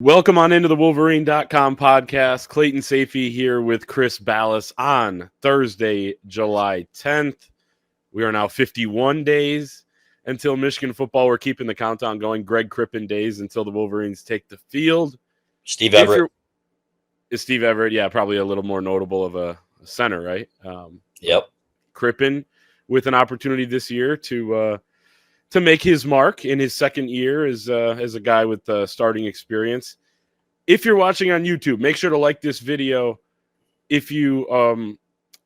Welcome on into the Wolverine.com podcast. Clayton Safey here with Chris Ballas on Thursday, July 10th. We are now 51 days until Michigan football. We're keeping the countdown going. Greg Crippen days until the Wolverines take the field. Steve Everett. Is Steve Everett, yeah, probably a little more notable of a center, right? Yep. Crippen with an opportunity this year to make his mark in his second year as a guy with starting experience. If you're watching on YouTube, make sure to like this video. If you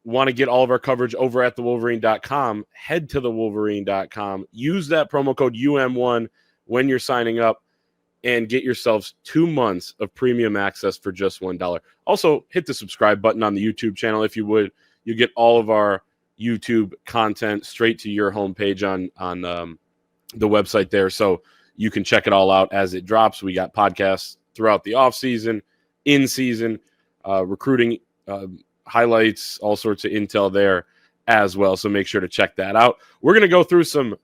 want to get all of our coverage over at thewolverine.com, head to thewolverine.com. Use that promo code UM1 when you're signing up and get yourselves 2 months of premium access for just $1. Also, hit the subscribe button on the YouTube channel if you would. You get all of our YouTube content straight to your homepage on the website there, so you can check it all out as it drops. We got podcasts throughout the off season, in season, recruiting highlights, all sorts of intel there as well. So make sure to check that out. We're going to go through some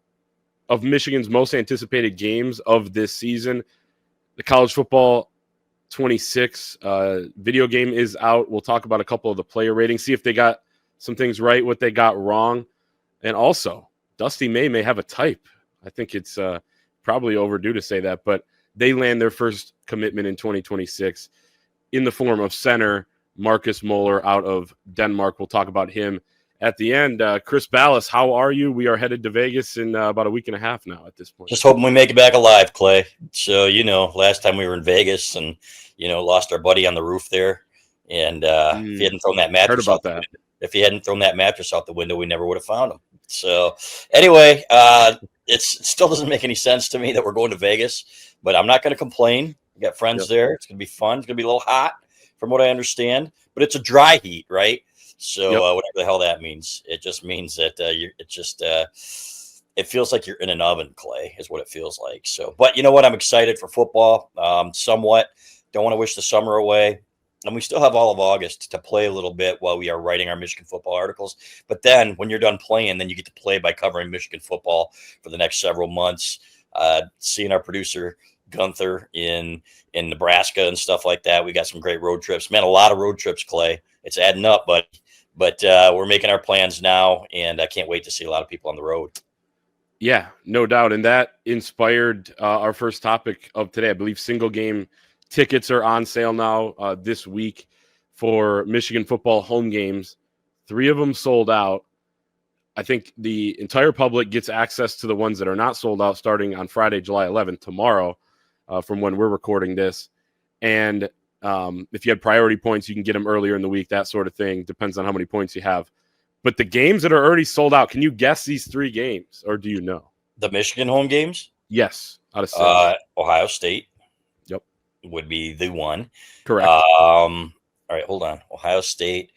of Michigan's most anticipated games of this season. The college football 26 video game is out. We'll talk about a couple of the player ratings, see if they got some things right, what they got wrong, and also Dusty may have a type. I think it's probably overdue to say that, but they land their first commitment in 2026 in the form of center Marcus Moller out of Denmark. We'll talk about him at the end. Chris Ballas, how are you? We are headed to Vegas in about a week and a half now at this point. Just hoping we make it back alive, Clay. So, last time we were in Vegas and, lost our buddy on the roof there. And if he hadn't thrown that mattress out the window, we never would have found him. So anyway, it still doesn't make any sense to me that we're going to Vegas, but I'm not going to complain. We got friends there. It's going to be fun. It's going to be a little hot from what I understand, but it's a dry heat, right? So whatever the hell that means, it just means that it feels like you're in an oven, Clay, is what it feels like. So, but you know what? I'm excited for football. Somewhat. Don't want to wish the summer away. And we still have all of August to play a little bit while we are writing our Michigan football articles. But then when you're done playing, then you get to play by covering Michigan football for the next several months. Seeing our producer Gunther in Nebraska and stuff like that. We got some great road trips. Man, a lot of road trips, Clay. It's adding up, but we're making our plans now, and I can't wait to see a lot of people on the road. Yeah, no doubt. And that inspired our first topic of today. I believe single game tickets are on sale now this week for Michigan football home games. 3 of them sold out. I think the entire public gets access to the ones that are not sold out starting on Friday, July 11th, tomorrow, from when we're recording this. And if you had priority points, you can get them earlier in the week, that sort of thing. Depends on how many points you have. But the games that are already sold out, can you guess these 3 games, or do you know? The Michigan home games? Yes, out of 6. Ohio State. Would be the one. Correct. All right, hold on. Ohio State.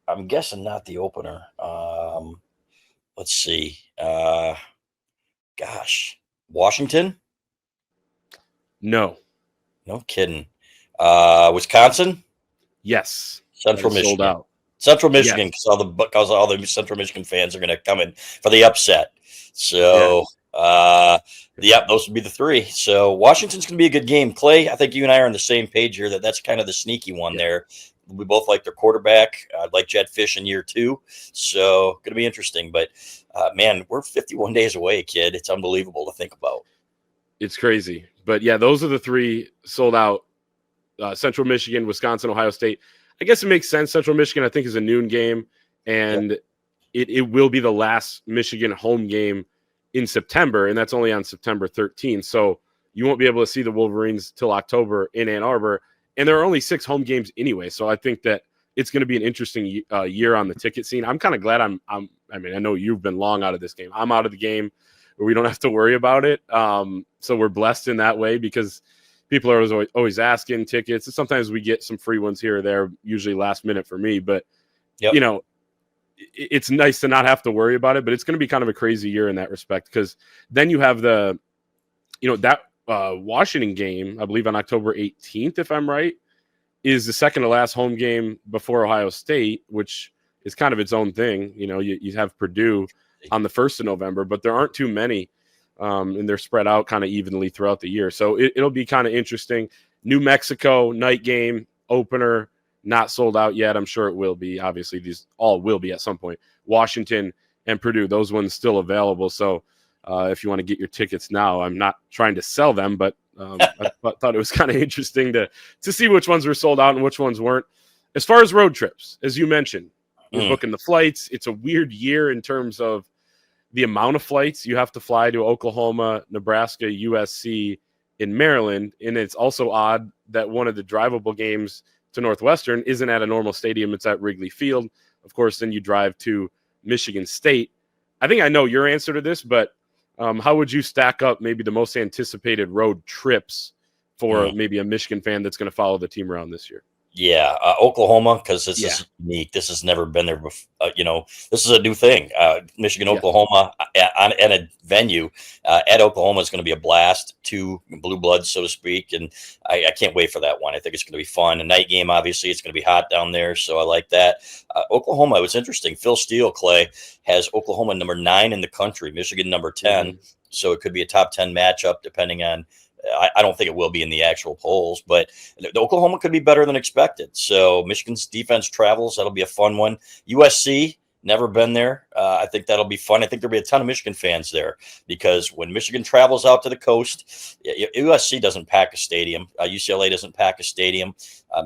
I'm guessing not the opener. Let's see. Washington? No. No kidding. Wisconsin? Yes. Central Michigan. Sold out. Central Michigan, because all the Central Michigan fans are going to come in for the upset. So, those would be the 3. So Washington's going to be a good game. Clay, I think you and I are on the same page here that's kind of the sneaky one there. We both like their quarterback. I'd like Jed Fish in year 2. So going to be interesting. But, man, we're 51 days away, kid. It's unbelievable to think about. It's crazy. But, yeah, those are the 3 sold out. Central Michigan, Wisconsin, Ohio State. I guess it makes sense. Central Michigan, I think, is a noon game. And it will be the last Michigan home game in September, and that's only on September 13th. So you won't be able to see the Wolverines till October in Ann Arbor. And there are only 6 home games anyway. So I think that it's going to be an interesting year on the ticket scene. I'm kind of glad I know you've been long out of this game. I'm out of the game where we don't have to worry about it. So we're blessed in that way because people are always asking tickets. And sometimes we get some free ones here or there, usually last minute for me. But, it's nice to not have to worry about it, but it's going to be kind of a crazy year in that respect because then you have that Washington game, I believe on October 18th, if I'm right, is the second to last home game before Ohio State, which is kind of its own thing. You have Purdue on the 1st of November, but there aren't too many, and they're spread out kind of evenly throughout the year. So it'll be kind of interesting. New Mexico night game opener, not sold out yet. I'm sure it will be. Obviously, these all will be at some point. Washington and Purdue, those ones still available. So if you want to get your tickets now, I'm not trying to sell them, but I thought it was kind of interesting to see which ones were sold out and which ones weren't. As far as road trips, as you mentioned, we're booking the flights. It's a weird year in terms of the amount of flights you have to fly to Oklahoma, Nebraska, USC, in Maryland. And it's also odd that one of the drivable games to Northwestern isn't at a normal stadium. It's at Wrigley Field. Of course, then you drive to Michigan State. I think I know your answer to this, but how would you stack up maybe the most anticipated road trips for maybe a Michigan fan that's going to follow the team around this year? Yeah, Oklahoma, because this is unique. This has never been there before. This is a new thing. Michigan, Oklahoma, at a venue at Oklahoma is going to be a blast. 2 blue bloods, so to speak, and I can't wait for that one. I think it's going to be fun. A night game, obviously, it's going to be hot down there, so I like that. Oklahoma, it was interesting. Phil Steele, Clay, has Oklahoma number 9 in the country, Michigan number 10, so it could be a top 10 matchup depending on. I don't think it will be in the actual polls, but Oklahoma could be better than expected. So Michigan's defense travels. That'll be a fun one. USC, never been there. I think that'll be fun. I think there'll be a ton of Michigan fans there because when Michigan travels out to the coast, USC doesn't pack a stadium. UCLA doesn't pack a stadium.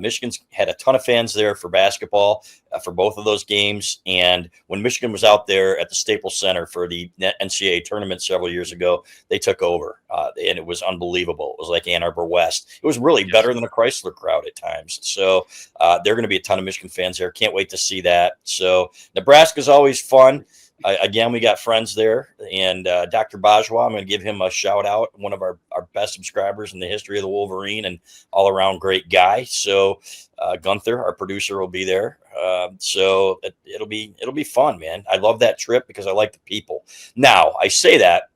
Michigan's had a ton of fans there for basketball for both of those games. And when Michigan was out there at the Staples Center for the NCAA tournament several years ago, they took over, and it was unbelievable. It was like Ann Arbor West. It was really better than a Chrysler crowd at times. So there are going to be a ton of Michigan fans there. Can't wait to see that. So Nebraska's always fun. Again, we got friends there, and Dr. Bajwa, I'm going to give him a shout out, one of our best subscribers in the history of the Wolverine and all around great guy. So Gunther, our producer, will be there. So it'll be fun, man. I love that trip because I like the people. Now, I say that,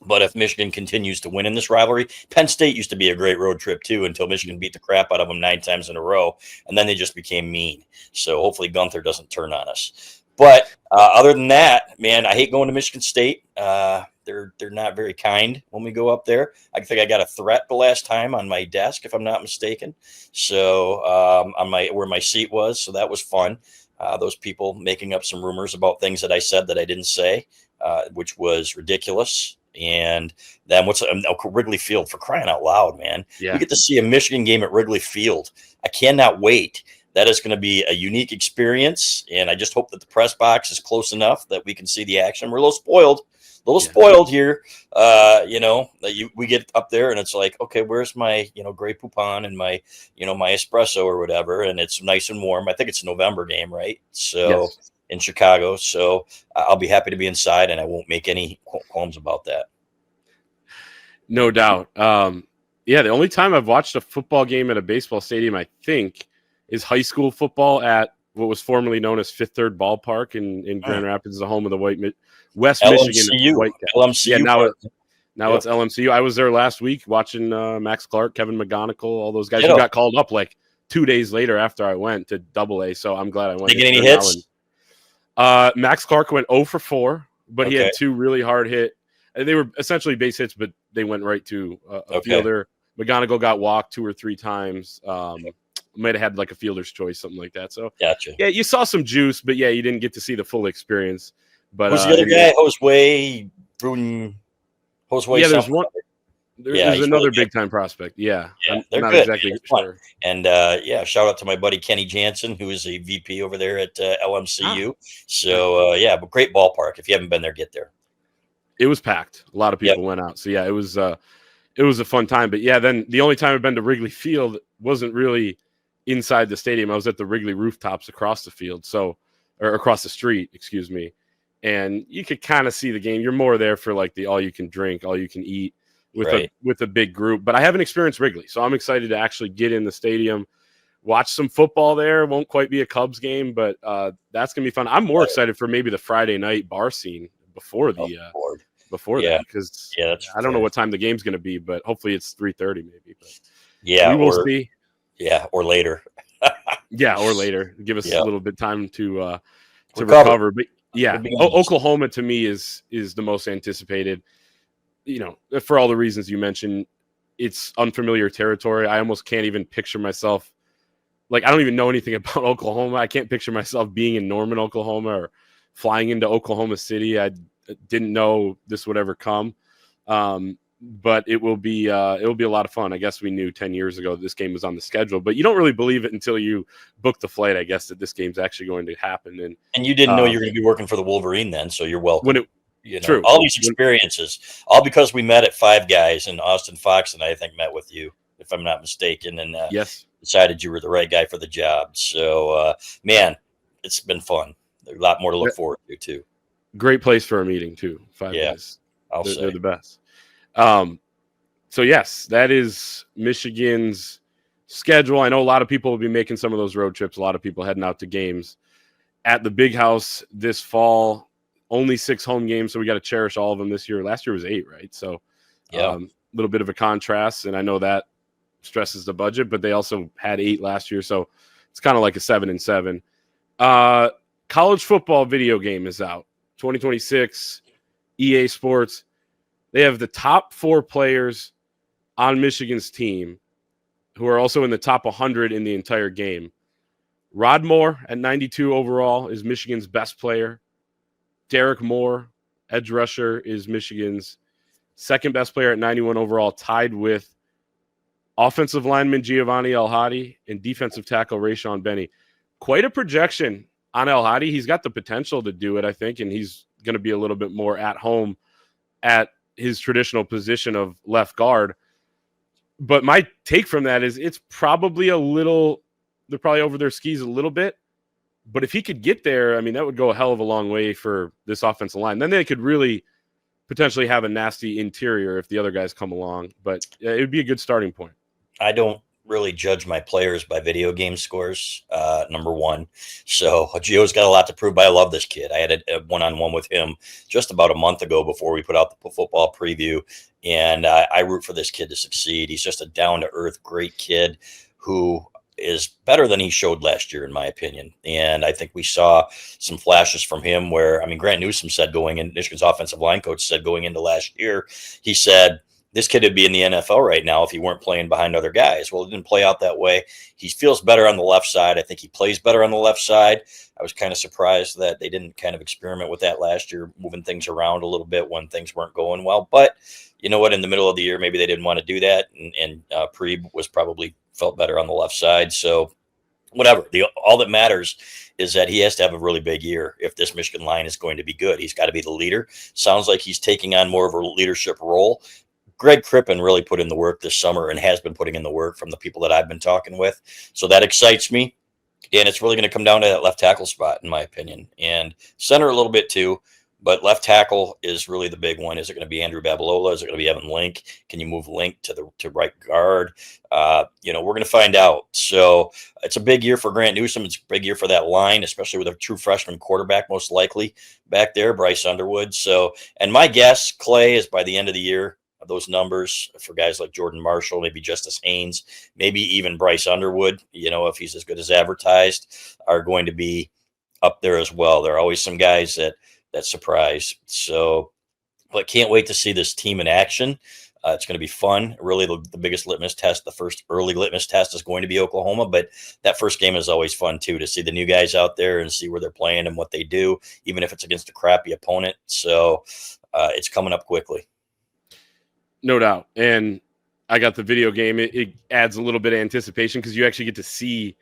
but if Michigan continues to win in this rivalry, Penn State used to be a great road trip too until Michigan beat the crap out of them 9 times in a row, and then they just became mean. So hopefully Gunther doesn't turn on us. But other than that, man, I hate going to Michigan State. They're not very kind when we go up there. I think I got a threat the last time on my desk, if I'm not mistaken. So on where my seat was, so that was fun. Those people making up some rumors about things that I said that I didn't say, which was ridiculous. And then Wrigley Field, for crying out loud, man. Yeah. We get to see a Michigan game at Wrigley Field. I cannot wait. That is going to be a unique experience, and I just hope that the press box is close enough that we can see the action. We're a little spoiled here. We get up there, and it's like, okay, where's my Grey Poupon and my my espresso or whatever, and it's nice and warm. I think it's a November game, right? So in Chicago, so I'll be happy to be inside, and I won't make any qualms about that. No doubt. The only time I've watched a football game at a baseball stadium, I think, is high school football at what was formerly known as Fifth Third Ballpark in Grand Rapids, the home of the West LMCU. Michigan Whitecaps. LMCU. Yeah, now it's LMCU. I was there last week watching Max Clark, Kevin McGonigal, all those guys who got called up like 2 days later after I went to Double-A. So I'm glad I went. Did you get any hits? Max Clark went 0 for 4, but he had 2 really hard hit. They were essentially base hits, but they went right to a fielder. McGonigal got walked 2 or 3 times. Might have had like a fielder's choice, something like that. So gotcha. Yeah, you saw some juice, but you didn't get to see the full experience. But who's the other guy? Josue. Yeah, there's one. There's another big time prospect. Yeah, they're not good. exactly sure. And shout out to my buddy Kenny Jansen, who is a VP over there at LMCU. So but great ballpark. If you haven't been there, get there. It was packed. A lot of people went out. So it was a fun time. But then the only time I've been to Wrigley Field wasn't really inside the stadium. I was at the Wrigley rooftops across the field, or across the street, excuse me. And you could kind of see the game. You're more there for like the all you can drink, all you can eat with a big group. But I haven't experienced Wrigley, so I'm excited to actually get in the stadium, watch some football there. Won't quite be a Cubs game, but that's gonna be fun. I'm more excited for maybe the Friday night bar scene before that, because I don't know what time the game's gonna be, but hopefully it's 3:30 maybe. But we will see. Yeah, or later. Or later. Give us a little bit time to recover. But Oklahoma to me is the most anticipated. For all the reasons you mentioned. it's unfamiliar territory. I almost can't even picture myself. Like, I don't even know anything about Oklahoma. I can't picture myself being in Norman, Oklahoma, or flying into Oklahoma City. I didn't know this would ever come. But it will be a lot of fun. I guess we knew 10 years ago this game was on the schedule, but you don't really believe it until you book the flight, I guess, that this game's actually going to happen. And you didn't know you were going to be working for the Wolverine then, so you're welcome. True. All these experiences, all because we met at Five Guys, and Austin Fox and I think met with you, if I'm not mistaken, and yes, decided you were the right guy for the job. So, man, it's been fun. There's a lot more to look forward to, too. Great place for a meeting, too. Five Guys. They're the best. So yes, that is Michigan's schedule. I know a lot of people will be making some of those road trips. A lot of people heading out to games at the Big House this fall. Only 6 home games, so we got to cherish all of them this year. Last year was 8, right? So a little bit of a contrast, and I know that stresses the budget, but they also had 8 last year, so it's kind of like a 7-7. College football video game is out. 2026, EA Sports. They have the top 4 players on Michigan's team who are also in the top 100 in the entire game. Rod Moore at 92 overall is Michigan's best player. Derek Moore, edge rusher, is Michigan's second best player at 91 overall, tied with offensive lineman Giovanni El-Hadi and defensive tackle Rayshon Benny. Quite a projection on El-Hadi. He's got the potential to do it, I think, and he's going to be a little bit more at home at his traditional position of left guard. But my take from that is it's probably they're probably over their skis a little bit. But if he could get there, I mean, that would go a hell of a long way for this offensive line. Then they could really potentially have a nasty interior if the other guys come along. But it would be a good starting point. I don't really judge my players by video game scores, number one. So Gio's got a lot to prove, but I love this kid. I had a one-on-one with him just about a month ago before we put out the football preview, and I root for this kid to succeed. He's just a down-to-earth, great kid who is better than he showed last year, in my opinion. And I think we saw some flashes from him where, I mean, Grant Newsome said Michigan's offensive line coach said going into last year, he said, this kid would be in the NFL right now if he weren't playing behind other guys. Well, it didn't play out that way. He feels better on the left side. I think he plays better on the left side. I was kind of surprised that they didn't kind of experiment with that last year, moving things around a little bit when things weren't going well. But you know what? In the middle of the year, maybe they didn't want to do that. And Preeb was probably felt better on the left side. So whatever. All that matters is that he has to have a really big year if this Michigan line is going to be good. He's got to be the leader. Sounds like he's taking on more of a leadership role. Greg Crippen really put in the work this summer and has been putting in the work from the people that I've been talking with. So that excites me. And it's really going to come down to that left tackle spot, in my opinion. And center a little bit too. But left tackle is really the big one. Is it going to be Andrew Babalola? Is it going to be Evan Link? Can you move Link to right guard? We're going to find out. So it's a big year for Grant Newsome. It's a big year for that line, especially with a true freshman quarterback, most likely back there, Bryce Underwood. So, and my guess, Clay, is by the end of the year, those numbers for guys like Jordan Marshall, maybe Justice Haynes, maybe even Bryce Underwood, if he's as good as advertised, are going to be up there as well. There are always some guys that surprise. So, but can't wait to see this team in action. It's going to be fun. Really, the biggest litmus test, the first early litmus test is going to be Oklahoma. But that first game is always fun, too, to see the new guys out there and see where they're playing and what they do, even if it's against a crappy opponent. So it's coming up quickly. No doubt. And I got the video game. It adds a little bit of anticipation because you actually get to see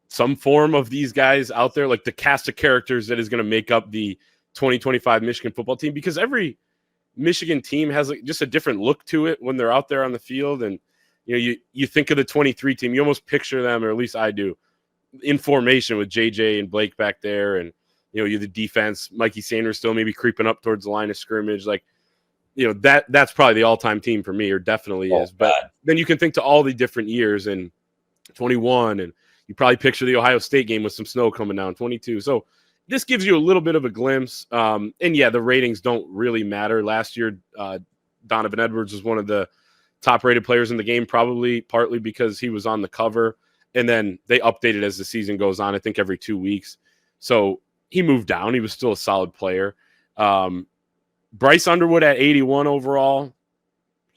some form of these guys out there, like the cast of characters that is going to make up the 2025 Michigan football team, because every Michigan team has just a different look to it when they're out there on the field. And, you think of the 23 team, you almost picture them, or at least I do, in formation with JJ and Blake back there. And, you're the defense, Mikey Sanders still maybe creeping up towards the line of scrimmage. Like, that's probably the all-time team for me, or definitely is. But then you can think to all the different years, and 21, and you probably picture the Ohio State game with some snow coming down, 22. So this gives you a little bit of a glimpse. And yeah, the ratings don't really matter. Last year, Donovan Edwards was one of the top-rated players in the game, probably partly because he was on the cover. And then they update it as the season goes on, I think every 2 weeks. So he moved down. He was still a solid player. Bryce Underwood at 81 overall,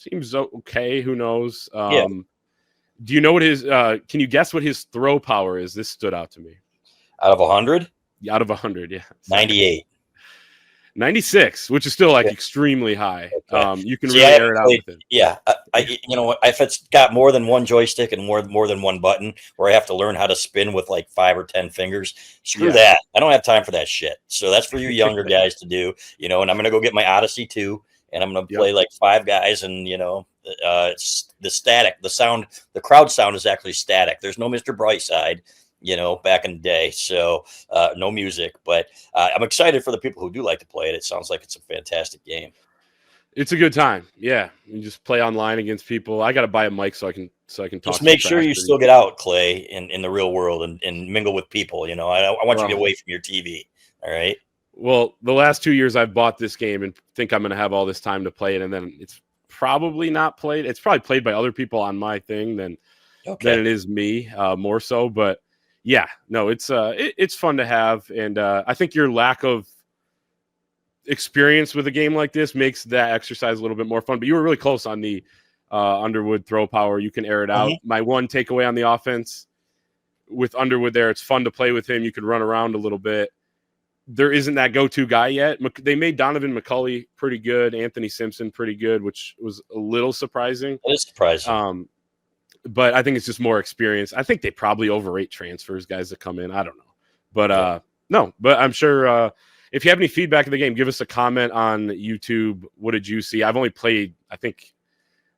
seems okay. Who knows? Yeah. Do you know what his? Can you guess what his throw power is? This stood out to me. Out of 100, Out of 100, yeah. 98. 96, which is still like Yeah. extremely high. Okay. You can See, really air it out with it. Yeah, you know what? If it's got more than one joystick and more than one button, where I have to learn how to spin with like 5 or 10 fingers, screw that. I don't have time for that shit. So that's for you younger guys to do. You know, and I'm gonna go get my Odyssey 2, and I'm gonna play like 5 guys, and you know, it's the static, the sound, the crowd sound is actually static. There's no Mr. Brightside, you know, back in the day. So no music, but I'm excited for the people who do like to play it. It sounds like it's a fantastic game. It's a good time. Yeah, you just play online against people. I got to buy a mic so I can talk. Just make sure you still get out, Clay, in the real world and mingle with people. You know, I want you to get away from your TV. All right. Well, the last 2 years I've bought this game and think I'm going to have all this time to play it, and then it's probably not played. It's probably played by other people on my thing than it is me, more so. But yeah, no, it's fun to have, and I think your lack of experience with a game like this makes that exercise a little bit more fun. But you were really close on the Underwood throw power. You can air it out. My one takeaway on the offense with Underwood there, it's fun to play with him. You could run around a little bit. There isn't that go-to guy yet. They made Donovan McCulley pretty good, Anthony Simpson pretty good, which was a little surprising. It is surprising. But I think it's just more experience. I think they probably overrate transfers, guys that come in. I don't know. But no, but I'm sure if you have any feedback of the game, give us a comment on YouTube. What did you see? I've only played, I think,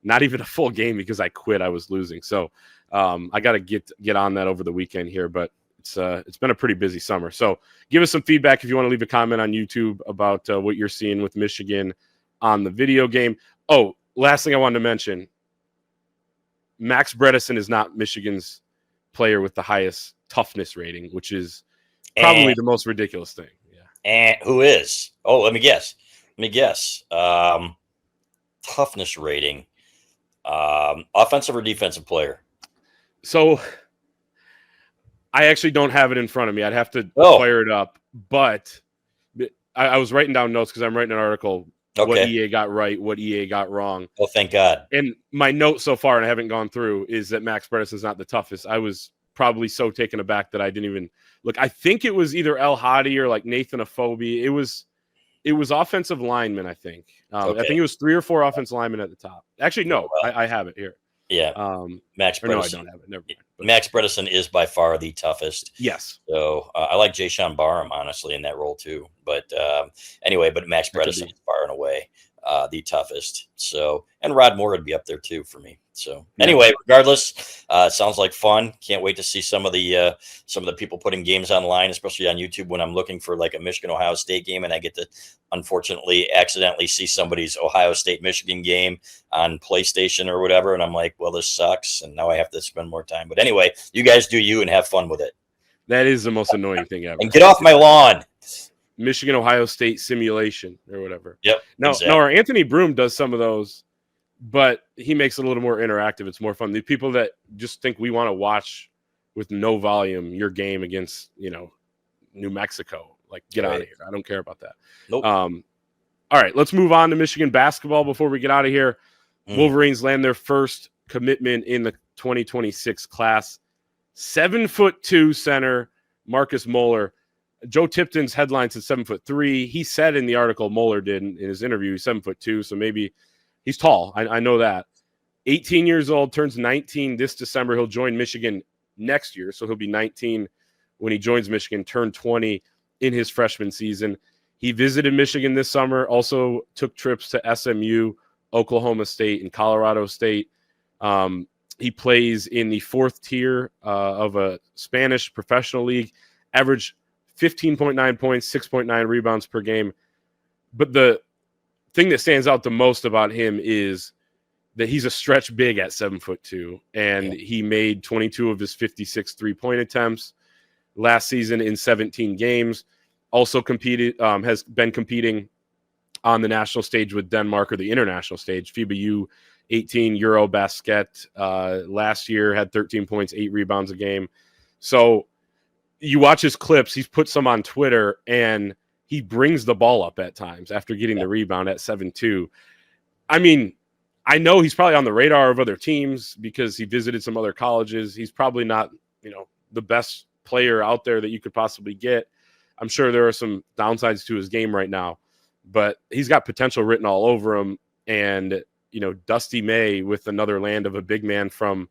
not even a full game because I quit. I was losing. So I got to get on that over the weekend here, but it's been a pretty busy summer. So give us some feedback if you want to leave a comment on YouTube about what you're seeing with Michigan on the video game. Oh, last thing I wanted to mention, Max Bredesen is not Michigan's player with the highest toughness rating, which is probably the most ridiculous thing. Yeah. And who is? Oh, let me guess. Toughness rating. Offensive or defensive player? So I actually don't have it in front of me. I'd have to fire it up. But I was writing down notes because I'm writing an article. What EA got right, what EA got wrong. Oh, thank God. And my note so far, and I haven't gone through, is that Max Bredesen's not the toughest. I was probably so taken aback that I didn't even look. I think it was either El Hadi or like Nathan Afobe. It was offensive linemen, I think. I think it was 3 or 4 offensive linemen at the top. Actually, no, I have it here. Yeah. Max Bredesen. No, I don't have it. Never mind. Max Bredesen is by far the toughest. Yes. So I like Jay Sean Barham, honestly, in that role too. But anyway, Max Bredesen is far and away the toughest. So, and Rod Moore would be up there too for me. So anyway, regardless, sounds like fun. Can't wait to see some of the people putting games online, especially on YouTube when I'm looking for like a Michigan Ohio State game, and I get to unfortunately accidentally see somebody's Ohio State Michigan game on PlayStation or whatever, and I'm like, well, this sucks, and now I have to spend more time. But anyway, you guys do you and have fun with it. That is the most annoying thing ever. And get off my lawn. Michigan Ohio State simulation or whatever. Yep. No, exactly. No, our Anthony Broom does some of those, but he makes it a little more interactive. It's more fun. The people that just think we want to watch with no volume your game against, New Mexico, like get out of here. I don't care about that. Nope. All right, let's move on to Michigan basketball before we get out of here. Wolverines land their first commitment in the 2026 class. 7'2" center Marcus Moller. Joe Tipton's headline said 7'3". He said in the article, Moller did in his interview, he's 7'2", so maybe he's tall. I know that. 18 years old, turns 19 this December. He'll join Michigan next year, so he'll be 19 when he joins Michigan, turned 20 in his freshman season. He visited Michigan this summer, also took trips to SMU, Oklahoma State, and Colorado State. He plays in the 4th tier of a Spanish professional league, averaged 15.9 points, 6.9 rebounds per game. But the thing that stands out the most about him is that he's a stretch big at 7'2", and he made 22 of his 56 three-point attempts last season in 17 games. Also has been competing on the national stage with Denmark, or the international stage, FIBA U18 Eurobasket. Last year had 13 points, 8 rebounds a game. So you watch his clips, he's put some on Twitter, and he brings the ball up at times after getting the rebound at 7'2". I mean, I know he's probably on the radar of other teams because he visited some other colleges. He's probably not, the best player out there that you could possibly get. I'm sure there are some downsides to his game right now, but he's got potential written all over him. And, Dusty May with another land of a big man from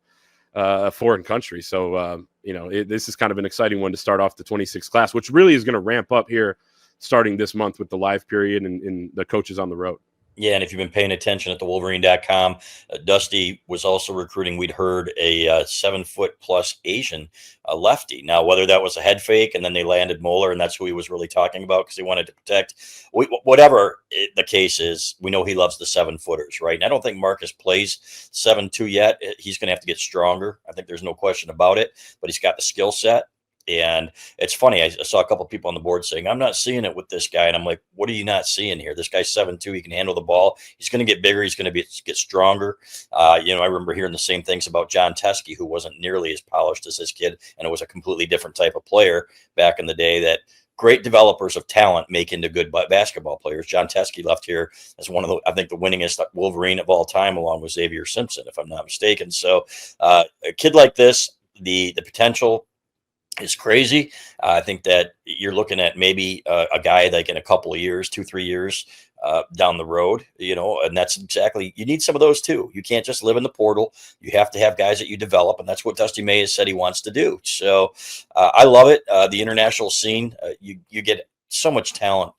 a foreign country. So, this is kind of an exciting one to start off the 26 class, which really is going to ramp up here starting this month with the live period and the coaches on the road. Yeah, and if you've been paying attention at the Wolverine.com, Dusty was also recruiting, we'd heard, a 7-foot-plus Asian lefty. Now, whether that was a head fake and then they landed Moller, and that's who he was really talking about because he wanted to protect. Whatever the case is, we know he loves the 7-footers, right? And I don't think Marcus plays 7'2" yet. He's going to have to get stronger. I think there's no question about it, but he's got the skill set. And it's funny, I saw a couple of people on the board saying, I'm not seeing it with this guy. And I'm like, what are you not seeing here? This guy's 7'2". He can handle the ball. He's going to get bigger. He's going to get stronger. I remember hearing the same things about John Teskey, who wasn't nearly as polished as this kid. And it was a completely different type of player back in the day that great developers of talent make into good basketball players. John Teskey left here as one of the winningest Wolverine of all time, along with Xavier Simpson, if I'm not mistaken. So a kid like this, the potential is crazy. I think that you're looking at maybe a guy like in a couple of years, 2-3 years down the road, and that's exactly, you need some of those too. You can't just live in the portal. You have to have guys that you develop, and that's what Dusty May has said he wants to do. So I love it. The international scene, you get so much talent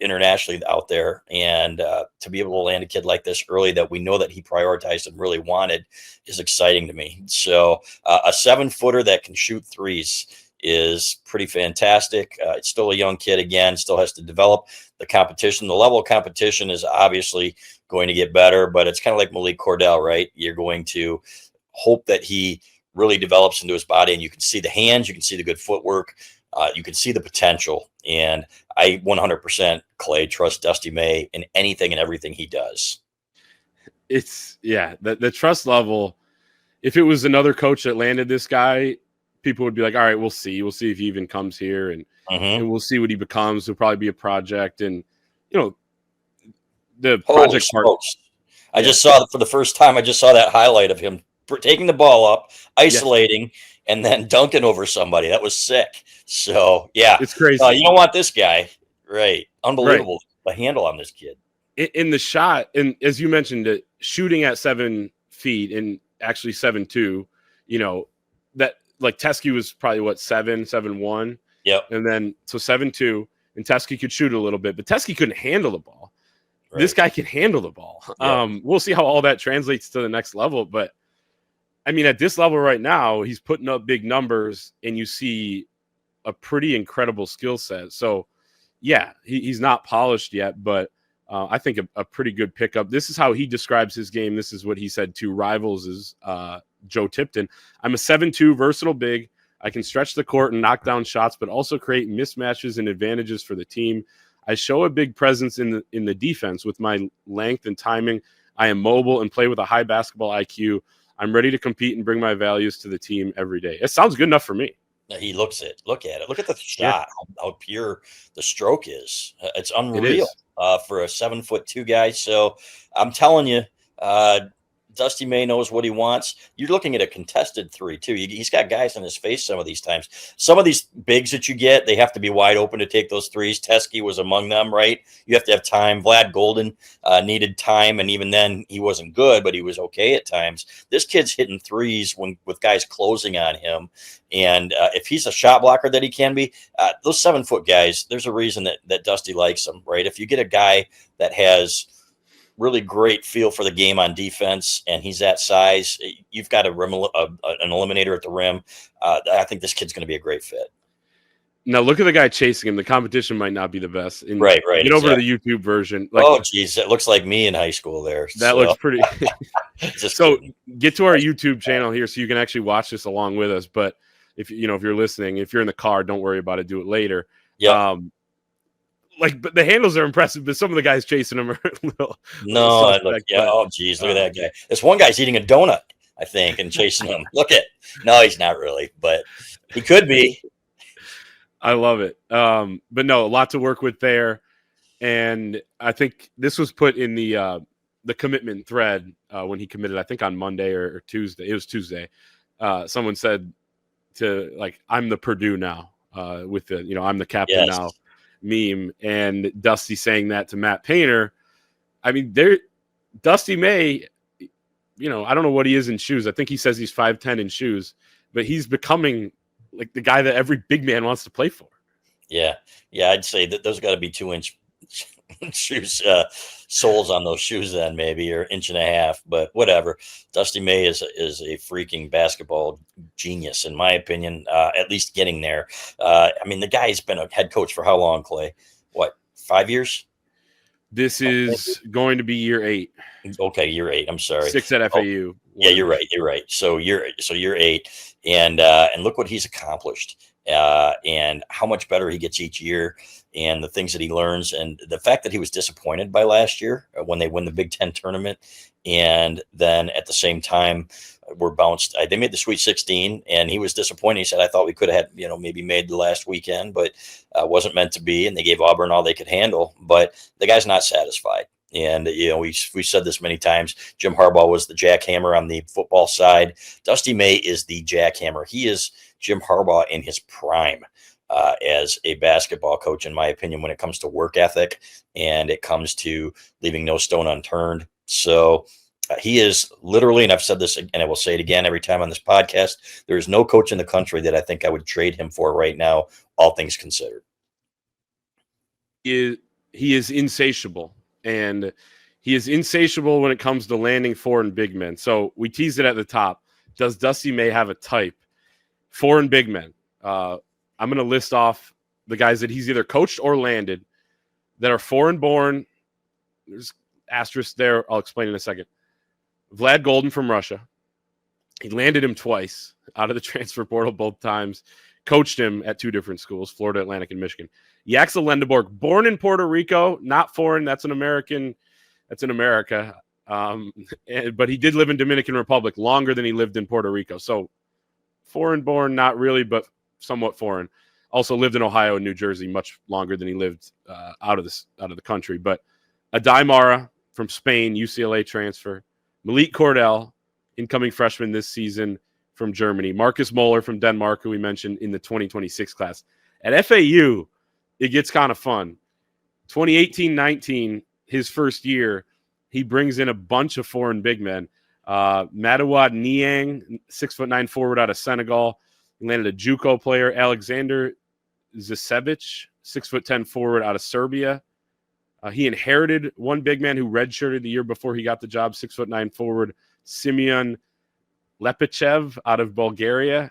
internationally out there, and to be able to land a kid like this early that we know that he prioritized and really wanted is exciting to me. So a 7-footer that can shoot threes is pretty fantastic. It's still a young kid, again, still has to develop. The competition, the level of competition is obviously going to get better, but it's kind of like Malik Cordell, right? You're going to hope that he really develops into his body, and you can see the hands, you can see the good footwork, you can see the potential. And I 100%, Clay, trust Dusty May in anything and everything he does. It's, the trust level. If it was another coach that landed this guy, people would be like, all right, we'll see. We'll see if he even comes here, and we'll see what he becomes. It'll probably be a project. And, the project part. I just saw, for the first time, I just saw that highlight of him taking the ball up, isolating, and then dunking over somebody. That was sick. So, yeah. It's crazy. You don't want this guy. Right. Unbelievable. Right. The handle on this kid. In the shot, and as you mentioned, shooting at 7 feet and actually 7'2", that, like, Teskey was probably, 7'1". Yep. And then, so 7'2", and Teskey could shoot a little bit, but Teskey couldn't handle the ball. Right. This guy can handle the ball. Yep. We'll see how all that translates to the next level, but I mean, at this level right now, he's putting up big numbers, and you see a pretty incredible skill set. So, he's not polished yet, but I think a pretty good pickup. This is how he describes his game. This is what he said to Rivals' Joe Tipton. I'm a 7'2" versatile big. I can stretch the court and knock down shots, but also create mismatches and advantages for the team. I show a big presence in the defense with my length and timing. I am mobile and play with a high basketball IQ. I'm ready to compete and bring my values to the team every day. It sounds good enough for me. He looks it. Look at it. Look at the shot. How pure the stroke is. It's unreal for a 7'2" guy. So I'm telling you, Dusty May knows what he wants. You're looking at a contested three, too. He's got guys in his face some of these times. Some of these bigs that you get, they have to be wide open to take those threes. Teskey was among them, right? You have to have time. Vlad Golden needed time, and even then he wasn't good, but he was okay at times. This kid's hitting threes with guys closing on him. And if he's a shot blocker that he can be, those 7-foot guys, there's a reason that Dusty likes them, right? If you get a guy that has really great feel for the game on defense, and he's that size, you've got an eliminator at the rim. I think this kid's going to be a great fit. Now look at the guy chasing him. The competition might not be the best. Right. Get over to the YouTube version. Geez, it looks like me in high school there. That looks pretty. So get to our YouTube channel here so you can actually watch this along with us. But if you're listening, if you're in the car, don't worry about it. Do it later. Yeah. But the handles are impressive, but some of the guys chasing them are a little. Look at that guy. This one guy's eating a donut, I think, and chasing him. No, he's not really, but he could be. I love it. But no, a lot to work with there. And I think this was put in the the commitment thread when he committed, I think on Monday or Tuesday. It was Tuesday. Someone said I'm the Purdue now with the, I'm the captain now meme, and Dusty saying that to Matt Painter. I mean, Dusty May, I don't know what he is in shoes. I think he says he's 5'10" in shoes, but he's becoming like the guy that every big man wants to play for. Yeah. I'd say that those got to be 2-inch shoes, soles on those shoes then maybe, or 1.5 inches, but whatever. Dusty May is a freaking basketball genius, in my opinion, at least getting there. I mean, the guy's been a head coach for how long, Clay? What, 5 years? This is going to be year 8. Okay, year 8. I'm sorry. 6 at FAU. Yeah, you're right. So year 8, and look what he's accomplished, and how much better he gets each year, and the things that he learns, and the fact that he was disappointed by last year when they win the Big Ten tournament, and then at the same time were bounced. They made the Sweet 16, and he was disappointed. He said, "I thought we could have had, maybe made the last weekend, but wasn't meant to be." And they gave Auburn all they could handle, but the guy's not satisfied. And, we said this many times. Jim Harbaugh was the jackhammer on the football side. Dusty May is the jackhammer. He is Jim Harbaugh in his prime as a basketball coach, in my opinion, when it comes to work ethic and it comes to leaving no stone unturned. So he is literally, and I've said this, and I will say it again every time on this podcast, there is no coach in the country that I think I would trade him for right now, all things considered. He is insatiable. And he is insatiable when it comes to landing foreign big men. So we teased it at the top. Does Dusty May have a type? Foreign big men. I'm going to list off the guys that he's either coached or landed that are foreign born. There's asterisk there. I'll explain in a second. Vlad Golden from Russia. He landed him twice out of the transfer portal both times. Coached him at 2 different schools, Florida Atlantic and Michigan. Yaxel Lendeborg, born in Puerto Rico, not foreign. That's an American. That's in America. But he did live in Dominican Republic longer than he lived in Puerto Rico. So foreign born, not really, but somewhat foreign. Also lived in Ohio and New Jersey much longer than he lived out of the country. But Adai Mara from Spain, UCLA transfer. Malik Cordell, incoming freshman this season from Germany. Marcus Moller from Denmark, who we mentioned in the 2026 class. At FAU, it gets kind of fun. 2018-19, his first year, he brings in a bunch of foreign big men. Madawad Niang, 6'9" forward out of Senegal. He landed a JUCO player. Alexander Zasevic, 6'10" forward out of Serbia. He inherited one big man who redshirted the year before he got the job, 6'9" forward Simeon Lepichev out of Bulgaria.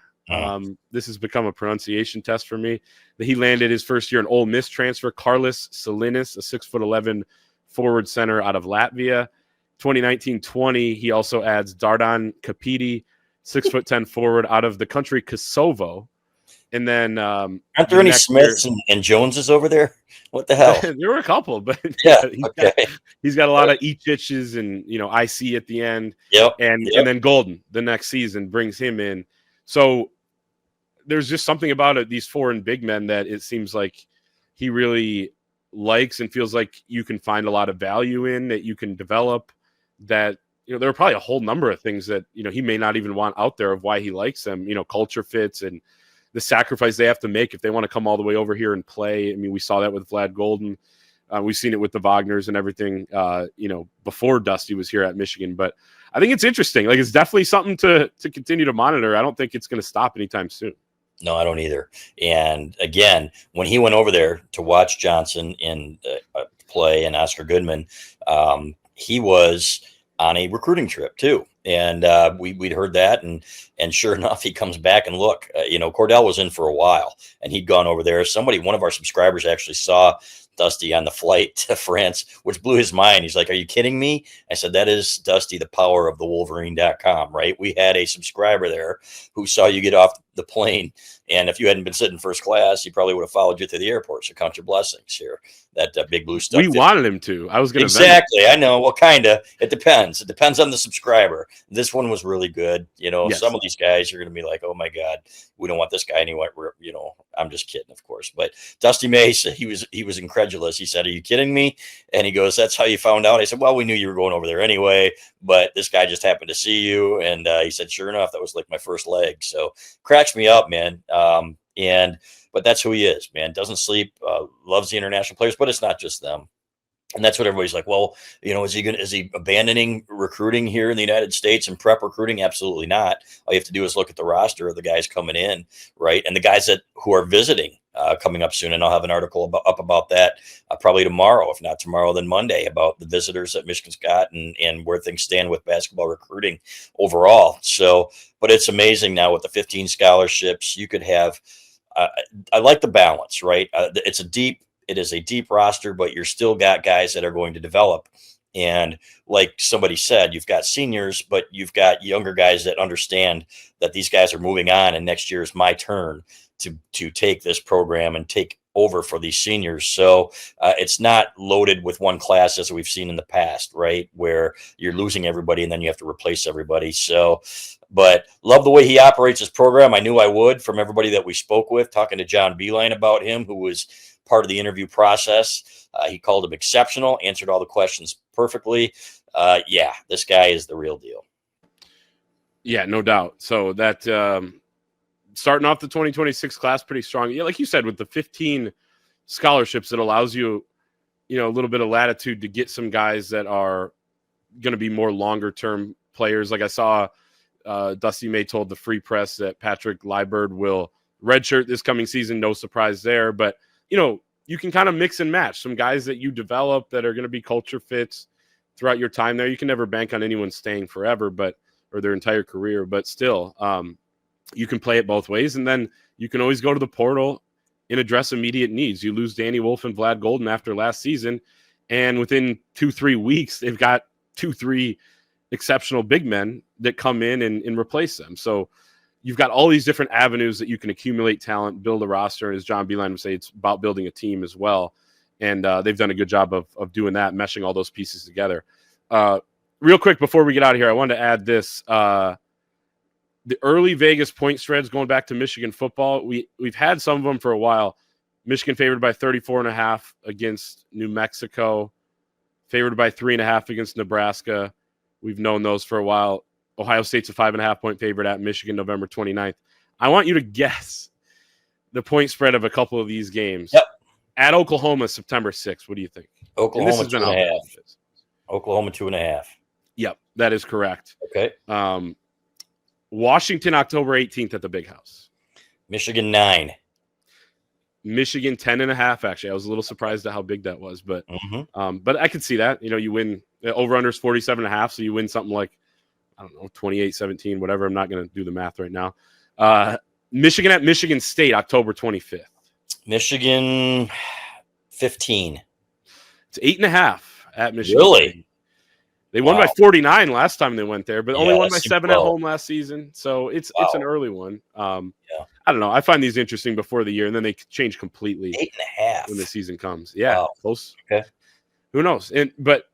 This has become a pronunciation test for me. He landed his first year in Ole Miss transfer, Carlos Salinas, a 6'11" forward center out of Latvia. 2019-20, he also adds Dardan Kapiti, 6'10" forward out of the country Kosovo. And then aren't there any Smiths and Joneses over there? What the hell? There were a couple, but he's got a lot of E-Chitches and IC at the end. Yep. And then Golden the next season brings him in. So there's just something about it, these foreign big men, that it seems like he really likes and feels like you can find a lot of value in, that you can develop, that there are probably a whole number of things that he may not even want out there of why he likes them, culture fits and the sacrifice they have to make if they want to come all the way over here and play. I mean, we saw that with Vlad Golden. We've seen it with the Wagners and everything, before Dusty was here at Michigan. But I think it's interesting. Like, it's definitely something to continue to monitor. I don't think it's going to stop anytime soon. No, I don't either. And again, when he went over there to watch Johnson in play and Oscar Goodman, he was on a recruiting trip too. And we'd heard that, and sure enough, he comes back and look, Cordell was in for a while, and he'd gone over there. One of our subscribers actually saw Dusty on the flight to France, which blew his mind. He's like, "Are you kidding me?" I said, "That is Dusty, the power of the Wolverine.com, right?" We had a subscriber there who saw you get off the plane. And if you hadn't been sitting first class, he probably would have followed you to the airport. So count your blessings here. That Big Blue stuff. We wanted him to. I was going to exactly. I know. Well, kind of. It depends. It depends on the subscriber. This one was really good. You know, Yes. Some of these guys you're going to be like, oh my God, we don't want this guy anyway. You know, I'm just kidding, of course. But Dusty May said he was incredulous. He said, "Are you kidding me?" And he goes, "That's how you found out." I said, "Well, we knew you were going over there anyway, but this guy just happened to see you." And he said, "Sure enough, that was like my first leg." So cracks me up, man. But that's who he is, man. Doesn't sleep, loves the international players, but it's not just them. And that's what everybody's like, well, you know, is he abandoning recruiting here in the United States and prep recruiting? Absolutely not. All you have to do is look at the roster of the guys coming in, right? And the guys who are visiting coming up soon. And I'll have an article up about that probably tomorrow. If not tomorrow, then Monday, about the visitors that Michigan's got and where things stand with basketball recruiting overall. So, but it's amazing now with the 15 scholarships you could have. I like the balance, right? It is a deep roster, but you're still got guys that are going to develop. And like somebody said, you've got seniors, but you've got younger guys that understand that these guys are moving on, and next year is my turn to take this program and take over for these seniors. So it's not loaded with one class as we've seen in the past, right? Where you're losing everybody and then you have to replace everybody. So, but love the way he operates his program. I knew I would, from everybody that we spoke with, talking to John Beeline about him, who was part of the interview process. He called him exceptional, answered all the questions perfectly. Yeah, this guy is the real deal. Yeah, no doubt. So that starting off the 2026 class pretty strong. Yeah, like you said, with the 15 scholarships, it allows you, you know, a little bit of latitude to get some guys that are going to be more longer term players. Like I saw Dusty May told the Free Press that Patrick Liebert will redshirt this coming season. No surprise there, but you know, you can kind of mix and match some guys that you develop that are going to be culture fits throughout your time there. You can never bank on anyone staying forever, or their entire career, but still, you can play it both ways. And then you can always go to the portal and address immediate needs. You lose Danny Wolf and Vlad Golden after last season, and within 2-3 weeks, they've got 2-3 exceptional big men that come in and replace them. So you've got all these different avenues that you can accumulate talent, build a roster. And as John Beeline would say, it's about building a team as well. And they've done a good job of doing that, meshing all those pieces together. Real quick, before we get out of here, I wanted to add this. The early Vegas point spreads going back to Michigan football, we've had some of them for a while. Michigan favored by 34.5 against New Mexico, favored by 3.5 against Nebraska. We've known those for a while. Ohio State's a 5.5 point favorite at Michigan November 29th. I want you to guess the point spread of a couple of these games. Yep. At Oklahoma, September 6th. What do you think? Oklahoma 2.5. Oklahoma 2.5. Yep, that is correct. Okay. Washington, October 18th at the Big House. Michigan 9. Michigan 10.5. Actually, I was a little surprised at how big that was, but I could see that. You know, you win over under is 47.5, so you win something like, I don't know, 28-17, whatever. I'm not going to do the math right now. Michigan at Michigan State, October 25th. Michigan 15. It's 8.5 at Michigan. Really? State. They won by 49 last time they went there, but only won by 7 at home last season. So it's an early one. I don't know. I find these interesting before the year, and then they change completely 8.5 when the season comes. Yeah, close. Okay. Who knows? But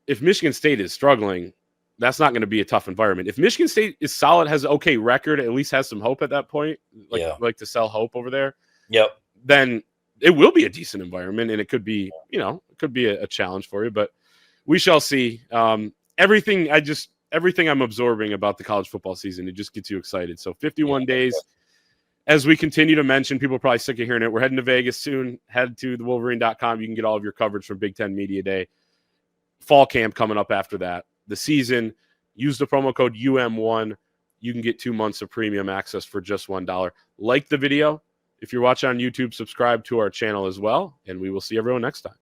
if Michigan State is struggling, that's not going to be a tough environment. If Michigan State is solid, has an okay record, at least has some hope at that point, like to sell hope over there. Yep. Then it will be a decent environment, and it could be, it could be a challenge for you, but we shall see. Everything I'm absorbing about the college football season, it just gets you excited. So 51 days. As we continue to mention, people are probably sick of hearing it. We're heading to Vegas soon. Head to thewolverine.com. You can get all of your coverage from Big Ten Media Day. Fall camp coming up after that. The season, use the promo code UM1. You can get 2 months of premium access for just $1. Like the video. If you're watching on YouTube, subscribe to our channel as well, and we will see everyone next time.